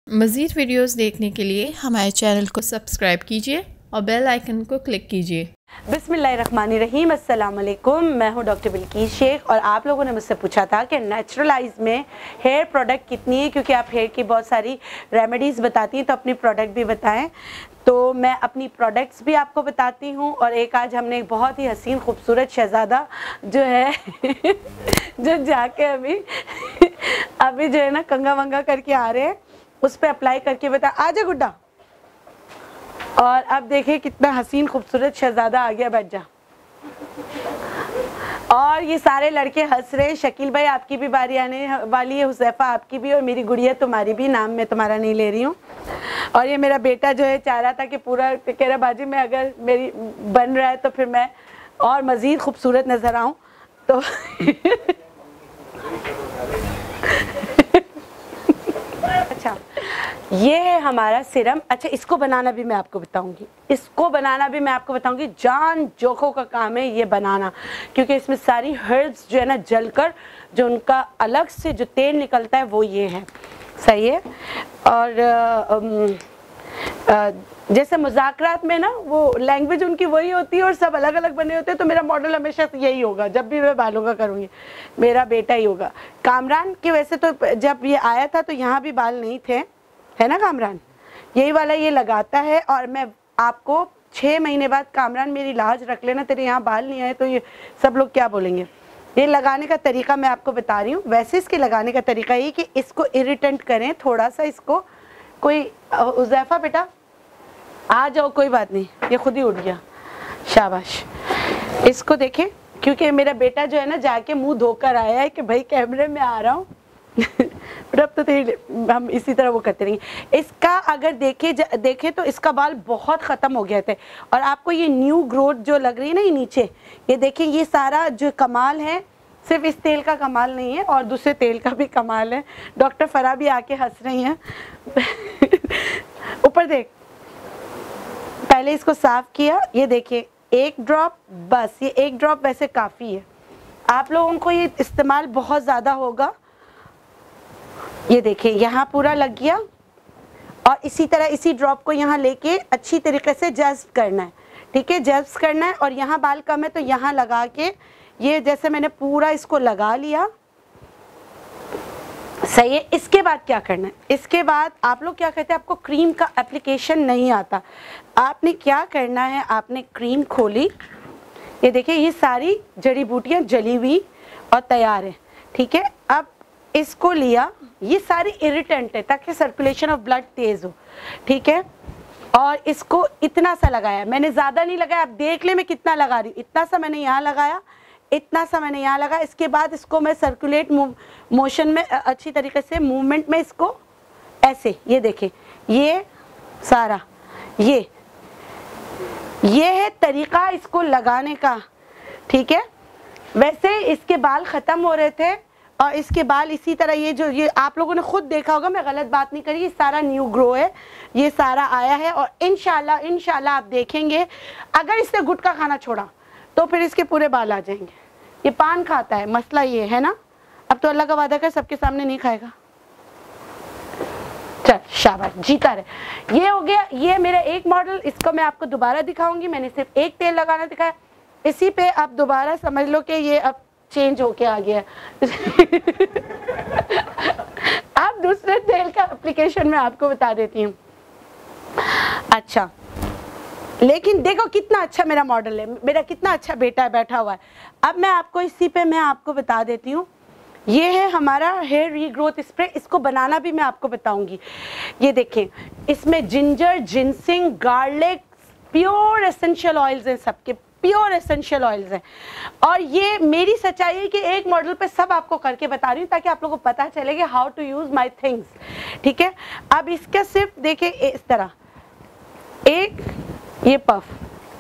मज़ीद वीडियोस देखने के लिए हमारे चैनल को सब्सक्राइब कीजिए और बेल आइकन को क्लिक कीजिए। बिस्मिल्लाहिर्रहमानिर्रहीम, अस्सलाम वालेकुम। मैं हूं डॉक्टर बिल्किस शेख और आप लोगों ने मुझसे पूछा था कि नेचुरलाइज में हेयर प्रोडक्ट कितनी है, क्योंकि आप हेयर की बहुत सारी रेमेडीज़ बताती हैं तो अपनी प्रोडक्ट भी बताएं। तो मैं अपनी प्रोडक्ट्स भी आपको बताती हूं और एक आज हमने एक बहुत ही हसीन खूबसूरत शहज़ादा जो है जो जाके अभी जो है ना कंगा वंगा करके आ रहे हैं, उस पर अप्लाई करके बता। आजा गुड्डा। और अब देखिए कितना हसीन खूबसूरत शहजादा आ गया, बैठ जा। और ये सारे लड़के हंस रहे। शकील भाई आपकी भी बारी आने वाली है, हुज़ैफा आपकी भी, और मेरी गुड़िया तुम्हारी भी। नाम मैं तुम्हारा नहीं ले रही हूँ। और ये मेरा बेटा जो है चाह रहा था कि पूरा कह रहा बाजी मैं अगर मेरी बन रहा है तो फिर मैं और मज़ीद खूबसूरत नज़र आऊँ तो अच्छा ये है हमारा सिरम। अच्छा इसको बनाना भी मैं आपको बताऊंगी, जान जोखों का काम है ये बनाना, क्योंकि इसमें सारी हर्ब्स जो है ना जलकर जो उनका अलग से जो तेल निकलता है वो ये है। सही है। और जैसे मुज़ाकरात में ना वो लैंग्वेज उनकी वही होती है और सब अलग अलग बने होते हैं, तो मेरा मॉडल हमेशा यही होगा। जब भी मैं बालों का करूँगी मेरा बेटा ही होगा। कामरान की वैसे तो जब ये आया था तो यहाँ भी बाल नहीं थे, है ना कामरान? यही वाला ये लगाता है। और मैं आपको 6 महीने बाद, कामरान मेरी लाज रख लेना, तेरे यहाँ बाल नहीं आए तो ये सब लोग क्या बोलेंगे। ये लगाने का तरीका मैं आपको बता रही हूँ। वैसे इसके लगाने का तरीका ये कि इसको इरिटेंट करें थोड़ा सा। इसको कोई उज़ैफा बेटा आ जाओ, कोई बात नहीं, ये खुद ही उठ गया, शाबाश। इसको देखें, क्योंकि मेरा बेटा जो है ना जाके मुंह धोकर आया है कि भाई कैमरे में आ रहा हूँ पर अब तो हम इसी तरह वो करते रहेंगे। इसका अगर देखे तो इसका बाल बहुत ख़त्म हो गए थे और आपको ये न्यू ग्रोथ जो लग रही है ना ये नीचे, ये देखिए ये सारा जो कमाल है सिर्फ इस तेल का कमाल नहीं है और दूसरे तेल का भी कमाल है। डॉक्टर फरा भी आके हंस रही हैं ऊपर देख। पहले इसको साफ किया, ये देखिए 1 ड्रॉप, बस ये 1 ड्रॉप वैसे काफ़ी है। आप लोगों को ये इस्तेमाल बहुत ज़्यादा होगा। ये देखिए यहाँ पूरा लग गया और इसी तरह इसी ड्रॉप को यहाँ लेके अच्छी तरीके से जज्ब करना है। ठीक है, जज्ब करना है। और यहाँ बाल कम है तो यहाँ लगा के ये जैसे मैंने पूरा इसको लगा लिया। सही है। इसके बाद क्या करना है? इसके बाद आप लोग क्या कहते हैं, आपको क्रीम का एप्लीकेशन नहीं आता। आपने क्या करना है, आपने क्रीम खोली, ये देखिए ये सारी जड़ी बूटियाँ जली हुई और तैयार है। ठीक है, अब इसको लिया, ये सारी इरिटेंट है ताकि सर्कुलेशन ऑफ ब्लड तेज हो। ठीक है, और इसको इतना सा लगाया, मैंने ज़्यादा नहीं लगाया। आप देख ले मैं कितना लगा रही हूँ। इतना सा मैंने यहाँ लगाया, इतना सा मैंने यहाँ लगा। इसके बाद इसको मैं सर्कुलेट मोशन में अच्छी तरीके से मूवमेंट में इसको ऐसे, ये देखें ये सारा ये है तरीका इसको लगाने का। ठीक है, वैसे इसके बाल ख़त्म हो रहे थे और इसके बाल इसी तरह ये आप लोगों ने खुद देखा होगा, मैं गलत बात नहीं करी। ये सारा न्यू ग्रो है, ये सारा आया है। और इंशाल्लाह आप देखेंगे अगर इसने गुटखा खाना छोड़ा तो फिर इसके पूरे बाल आ जाएंगे। ये पान खाता है, मसला ये है ना। अब तो अल्लाह का वादा कर सबके सामने नहीं खाएगा। चल शाबाश, जीता रहे। ये हो गया, ये मेरा एक मॉडल। इसको मैं आपको दोबारा दिखाऊंगी। मैंने सिर्फ एक तेल लगाना दिखाया, इसी पे आप दोबारा समझ लो कि ये अब चेंज होके आ गया अब दूसरे तेल का एप्लीकेशन मैं आपको बता देती हूँ। अच्छा, लेकिन देखो कितना अच्छा मेरा मॉडल है, मेरा कितना अच्छा बेटा बैठा हुआ है। अब मैं आपको इसी पे मैं आपको बता देती हूँ। ये है हमारा हेयर रीग्रोथ स्प्रे। इसको बनाना भी मैं आपको बताऊंगी। ये देखें, इसमें ginger, ginseng, garlic, pure essential oils हैं, सबके प्योर एसेंशियल ऑयल्स हैं। और ये मेरी सच्चाई है कि एक मॉडल पे सब आपको करके बता रही हूँ ताकि आप लोगों को पता चले कि how to use my things. ठीक है, अब इसका सिर्फ देखिए इस तरह एक ये पफ,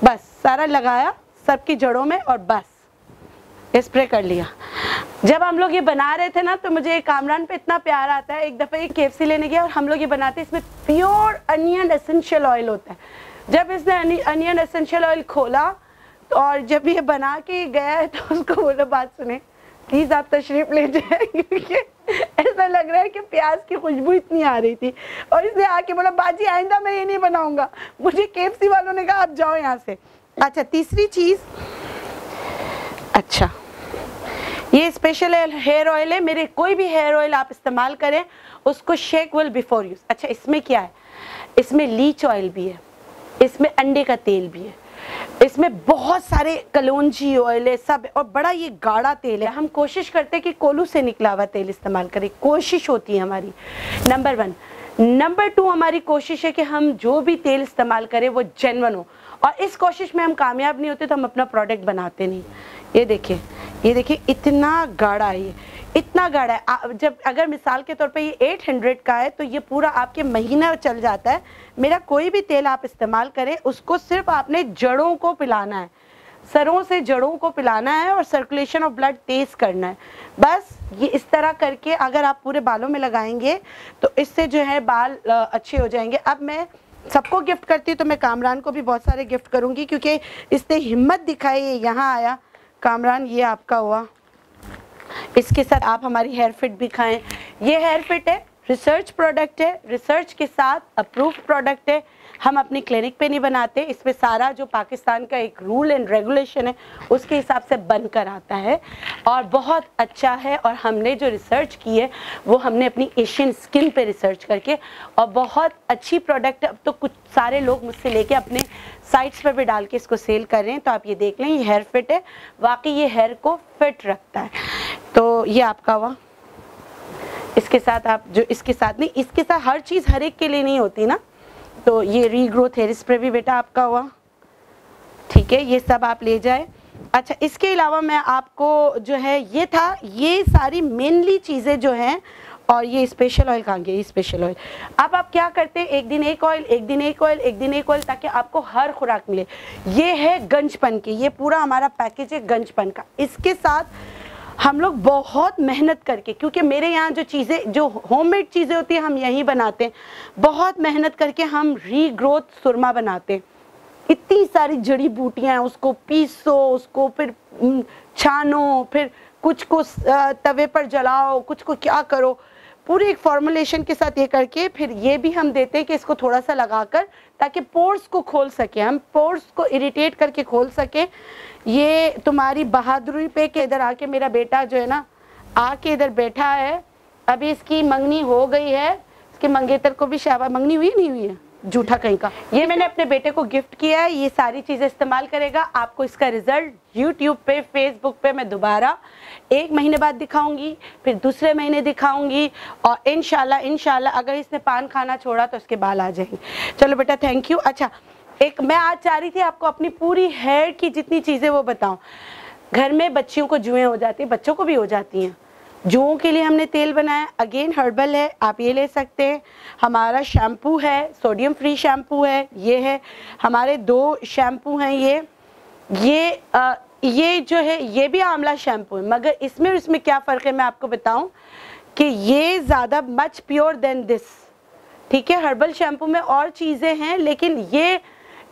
बस सारा लगाया सबकी जड़ों में और बस स्प्रे कर लिया। जब हम लोग ये बना रहे थे ना तो मुझे कामरान पे इतना प्यार आता है। एक दफ़ा ये KFC लेने गया और हम लोग ये बनाते, इसमें प्योर अनियन एसेंशियल ऑयल होता है। जब इसने अनियन एसेंशियल ऑयल खोला तो और जब ये बना के गया है तो उसको बोला बात सुने प्लीज़ आप तशरीफ़ ले जाए क्योंकि ऐसा लग रहा है कि प्याज की खुशबू इतनी आ रही थी, और इसने आके बोला बाजी आइंदा मैं ये नहीं बनाऊंगा। मुझे KFC वालों ने कहा आप जाओ यहाँ से। अच्छा तीसरी चीज़, अच्छा ये स्पेशल हेयर ऑयल है, मेरे कोई भी हेयर ऑयल आप इस्तेमाल करें उसको शेक वेल बिफोर यूज़। अच्छा इसमें क्या है, इसमें लीच ऑयल भी है, इसमें अंडे का तेल भी है, इसमें बहुत सारे कलौंजी ऑयल है सब, और बड़ा ये गाढ़ा तेल है। हम कोशिश करते हैं कि कोल्हू से निकला हुआ तेल इस्तेमाल करें, कोशिश होती है हमारी, नंबर 1। नंबर 2 हमारी कोशिश है कि हम जो भी तेल इस्तेमाल करें वो जेन्युइन हो, और इस कोशिश में हम कामयाब नहीं होते तो हम अपना प्रोडक्ट बनाते नहीं। ये देखिए, ये देखिए इतना गाढ़ा है, ये इतना गाढ़ा है। जब अगर मिसाल के तौर पे ये 800 का है तो ये पूरा आपके महीना चल जाता है। मेरा कोई भी तेल आप इस्तेमाल करें उसको सिर्फ आपने जड़ों को पिलाना है, सरों से जड़ों को पिलाना है और सर्कुलेशन ऑफ ब्लड तेज करना है। बस ये इस तरह करके अगर आप पूरे बालों में लगाएंगे तो इससे जो है बाल अच्छे हो जाएंगे। अब मैं सबको गिफ्ट करती हूँ तो मैं कामरान को भी बहुत सारे गिफ्ट करूँगी क्योंकि इसने हिम्मत दिखाई, यहाँ आया। कामरान ये आपका हुआ, इसके साथ आप हमारी हेयर फिट भी खाएं। ये हेयर फिट है, रिसर्च प्रोडक्ट है, रिसर्च के साथ अप्रूव प्रोडक्ट है। हम अपनी क्लिनिक पे नहीं बनाते, इसमें सारा जो पाकिस्तान का एक रूल एंड रेगुलेशन है उसके हिसाब से बनकर आता है और बहुत अच्छा है। और हमने जो रिसर्च की है वो हमने अपनी एशियन स्किन पे रिसर्च करके, और बहुत अच्छी प्रोडक्ट। अब तो कुछ सारे लोग मुझसे लेके अपने साइट्स पर भी डाल के इसको सेल कर रहे हैं। तो आप ये देख लें, ये हेयर फिट है, वाकई ये हेयर को फिट रखता है। तो ये आपका हुआ, इसके साथ आप जो इसके साथ नहीं, इसके साथ हर चीज़ हर एक के लिए नहीं होती ना। तो ये रीग्रोथ हेयर स्प्रे भी बेटा आपका हुआ, ठीक है, ये सब आप ले जाए। अच्छा इसके अलावा मैं आपको जो है ये था, ये सारी मेनली चीज़ें जो हैं। और ये स्पेशल ऑयल कहाँ गया, ये स्पेशल ऑयल। अब आप क्या करते हैं, एक दिन एक ऑयल, एक दिन एक ऑयल, एक दिन एक ऑयल, ताकि आपको हर खुराक मिले। ये है गंजपन की, ये पूरा हमारा पैकेज है गंजपन का। इसके साथ हम लोग बहुत मेहनत करके, क्योंकि मेरे यहाँ जो चीज़ें, जो होममेड चीज़ें होती हैं हम यहीं बनाते हैं, बहुत मेहनत करके हम रीग्रोथ सुरमा बनाते हैं। इतनी सारी जड़ी बूटियाँ हैं, उसको पीसो, उसको फिर छानो, फिर कुछ को तवे पर जलाओ, कुछ को क्या करो, पूरी एक फॉर्मुलेशन के साथ ये करके फिर ये भी हम देते हैं कि इसको थोड़ा सा लगाकर ताकि पोर्स को खोल सके, हम पोर्स को इरिटेट करके खोल सके। ये तुम्हारी बहादुरी पे कि इधर आके मेरा बेटा जो है ना आके इधर बैठा है, अभी इसकी मंगनी हो गई है, इसके मंगेतर को भी शाबाश। मंगनी हुई नहीं हुई है, झूठा कहीं का। ये मैंने अपने बेटे को गिफ्ट किया है, ये सारी चीज़ें इस्तेमाल करेगा। आपको इसका रिजल्ट यूट्यूब पे, फेसबुक पे मैं दोबारा 1 महीने बाद दिखाऊंगी, फिर दूसरे महीने दिखाऊंगी, और इंशाल्लाह अगर इसने पान खाना छोड़ा तो उसके बाल आ जाएंगे। चलो बेटा थैंक यू। अच्छा एक मैं आज चाह रही थी आपको अपनी पूरी हेयर की जितनी चीज़ें वो बताऊं। घर में बच्चियों को जुएँ हो जाती हैं, बच्चों को भी हो जाती हैं। जुओं के लिए हमने तेल बनाया, अगेन हर्बल है, आप ये ले सकते हैं। हमारा शैम्पू है, सोडियम फ्री शैम्पू है, ये है। हमारे 2 शैम्पू हैं, ये जो है ये भी आंवला शैम्पू है, मगर इसमें और इसमें क्या फ़र्क है मैं आपको बताऊं कि ये ज़्यादा मच प्योर देन दिस, ठीक है। हर्बल शैम्पू में और चीज़ें हैं, लेकिन ये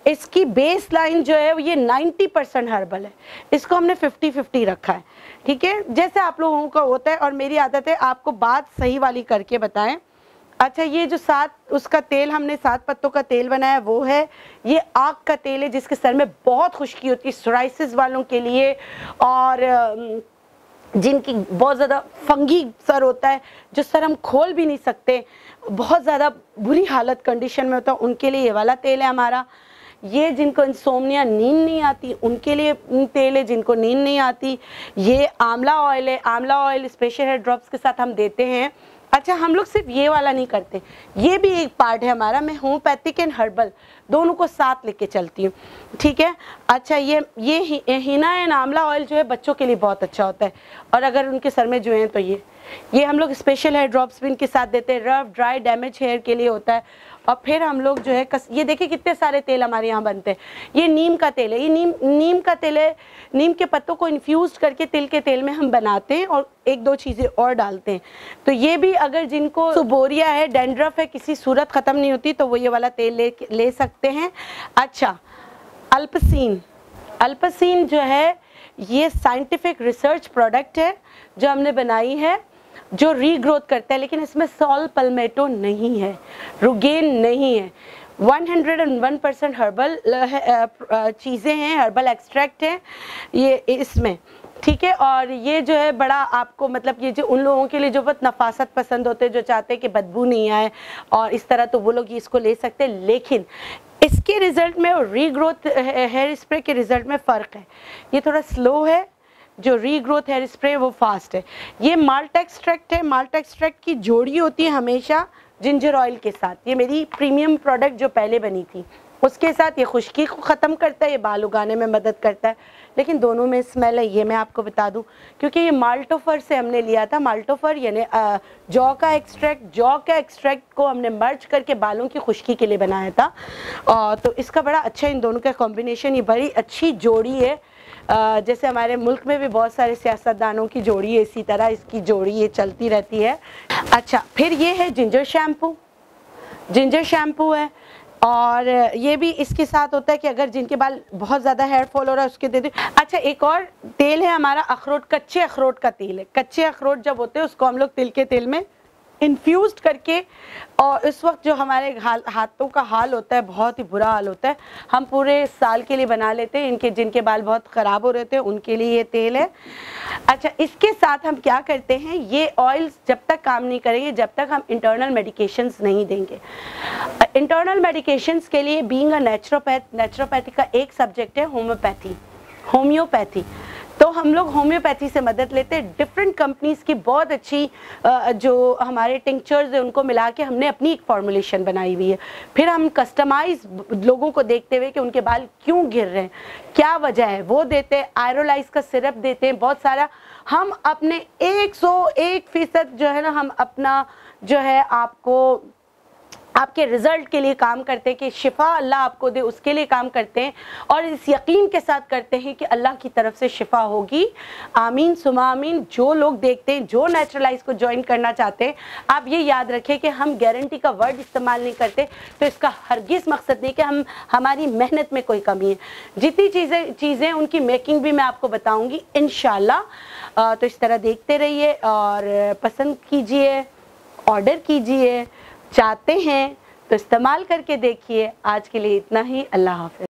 इसकी बेस लाइन जो है ये 90% हर्बल है, इसको हमने 50-50 रखा है, ठीक है। जैसे आप लोगों का होता है, और मेरी आदत है आपको बात सही वाली करके बताएं। अच्छा ये जो 7 उसका तेल हमने 7 पत्तों का तेल बनाया वो है, ये आग का तेल है जिसके सर में बहुत खुश्की होती है, सोराइसिस वालों के लिए, और जिनकी बहुत ज़्यादा फंगी सर होता है, जो सर हम खोल भी नहीं सकते, बहुत ज़्यादा बुरी हालत कंडीशन में होता है, उनके लिए ये वाला तेल है हमारा। ये जिनको इंसोम्निया, नींद नहीं आती, उनके लिए तेल है। जिनको नींद नहीं आती, ये आंवला ऑयल है, आंवला ऑयल स्पेशल हेयर ड्रॉप्स के साथ हम देते हैं। अच्छा हम लोग सिर्फ ये वाला नहीं करते, ये भी एक पार्ट है हमारा। मैं होम्योपैथिक एंड हर्बल दोनों को साथ लेके चलती हूँ, ठीक है। अच्छा ये हिना एंड आंवला ऑयल जो है बच्चों के लिए बहुत अच्छा होता है, और अगर उनके सर में जो हैं तो ये हम लोग स्पेशल हेयर ड्रॉप्स भी इनके साथ देते हैं, रफ ड्राई डैमेज हेयर के लिए होता है। और फिर हम लोग जो है ये देखिए कितने सारे तेल हमारे यहाँ बनते हैं। ये नीम का तेल है, ये नीम का तेल है, नीम के पत्तों को इन्फ्यूज़ करके तिल के तेल में हम बनाते हैं, और 1-2 चीज़ें और डालते हैं। तो ये भी अगर जिनको सुबोरिया है, डैंड्रफ है, किसी सूरत ख़त्म नहीं होती, तो वो ये वाला तेल ले सकते हैं। अच्छा अल्पसीन जो है ये साइंटिफिक रिसर्च प्रोडक्ट है जो हमने बनाई है, जो रीग्रोथ करता है, लेकिन इसमें सॉल पल्मेटो नहीं है, रुगेन नहीं है। 101% हर्बल चीज़ें हैं, हर्बल एक्सट्रैक्ट हैं ये इसमें, ठीक है। और ये जो है बड़ा आपको मतलब ये जो उन लोगों के लिए जो बहुत नफासत पसंद होते हैं, जो चाहते हैं कि बदबू नहीं आए और इस तरह, तो वो लोग इसको ले सकते हैं। लेकिन इसके रिज़ल्ट में और रीग्रोथ हेयर स्प्रे के रिज़ल्ट में फ़र्क है। ये थोड़ा स्लो है, जो रीग्रोथ हेयर स्प्रे वो फास्ट है। ये माल्ट एक्सट्रैक्ट है, माल्ट एक्सट्रैक्ट की जोड़ी होती है हमेशा जिंजर ऑयल के साथ। ये मेरी प्रीमियम प्रोडक्ट जो पहले बनी थी उसके साथ, ये खुश्की को ख़त्म करता है, ये बाल उगाने में मदद करता है, लेकिन दोनों में स्मेल है, ये मैं आपको बता दूं। क्योंकि ये माल्टोफर से हमने लिया था, माल्टोफर यानी जौ का एक्सट्रैक्ट, जौ के एक्सट्रैक्ट को हमने मर्ज करके बालों की खुश्की के लिए बनाया था। तो इसका बड़ा अच्छा इन दोनों का कॉम्बिनेशन, ये बड़ी अच्छी जोड़ी है। जैसे हमारे मुल्क में भी बहुत सारे सियासतदानों की जोड़ी है, इसी तरह इसकी जोड़ी ये चलती रहती है। अच्छा, फिर ये है जिंजर शैम्पू, जिंजर शैम्पू है, और ये भी इसके साथ होता है कि अगर जिनके बाल बहुत ज़्यादा हेयर फॉल हो रहा है उसके दे दो। अच्छा, एक और तेल है हमारा अखरोट, कच्चे अखरोट का तेल है। कच्चे अखरोट जब होते हैं उसको हम लोग तिल के तेल में इन्फ्यूज़ करके, और इस वक्त जो हमारे हाथों का हाल होता है, बहुत ही बुरा हाल होता है, हम पूरे साल के लिए बना लेते हैं। इनके जिनके बाल बहुत ख़राब हो रहे थे उनके लिए ये तेल है। अच्छा, इसके साथ हम क्या करते हैं, ये ऑयल्स जब तक काम नहीं करेंगे जब तक हम इंटरनल मेडिकेशंस नहीं देंगे। इंटरनल मेडिकेशंस के लिए बीइंग अ नेचुरोपैथ, नेचुरोपैथी का एक सब्जेक्ट है होम्योपैथी, होम्योपैथी। तो हम लोग होम्योपैथी से मदद लेते हैं। डिफरेंट कंपनीज की बहुत अच्छी जो हमारे टिंक्चर्स हैं उनको मिला के हमने अपनी एक फॉर्मुलेशन बनाई हुई है। फिर हम कस्टमाइज लोगों को देखते हुए कि उनके बाल क्यों गिर रहे हैं, क्या वजह है, वो देते हैं। आयरोलाइज का सिरप देते हैं बहुत सारा। हम अपने 101% जो है ना, हम अपना जो है आपको आपके रिज़ल्ट के लिए काम करते हैं कि शिफा अल्लाह आपको दे, उसके लिए काम करते हैं, और इस यकीन के साथ करते हैं कि अल्लाह की तरफ से शिफा होगी। आमीन सुमा आमीन। जो लोग देखते हैं, जो नेचुरलाइज को ज्वाइन करना चाहते हैं, आप ये याद रखें कि हम गारंटी का वर्ड इस्तेमाल नहीं करते, तो इसका हरगिज़ मकसद नहीं कि हमारी मेहनत में कोई कमी है। जितनी चीज़ें उनकी मेकिंग भी मैं आपको बताऊँगी इंशाल्लाह। तो इस तरह देखते रहिए और पसंद कीजिए, ऑर्डर कीजिए, चाहते हैं तो इस्तेमाल करके देखिए। आज के लिए इतना ही, अल्लाह हाफ़िज़।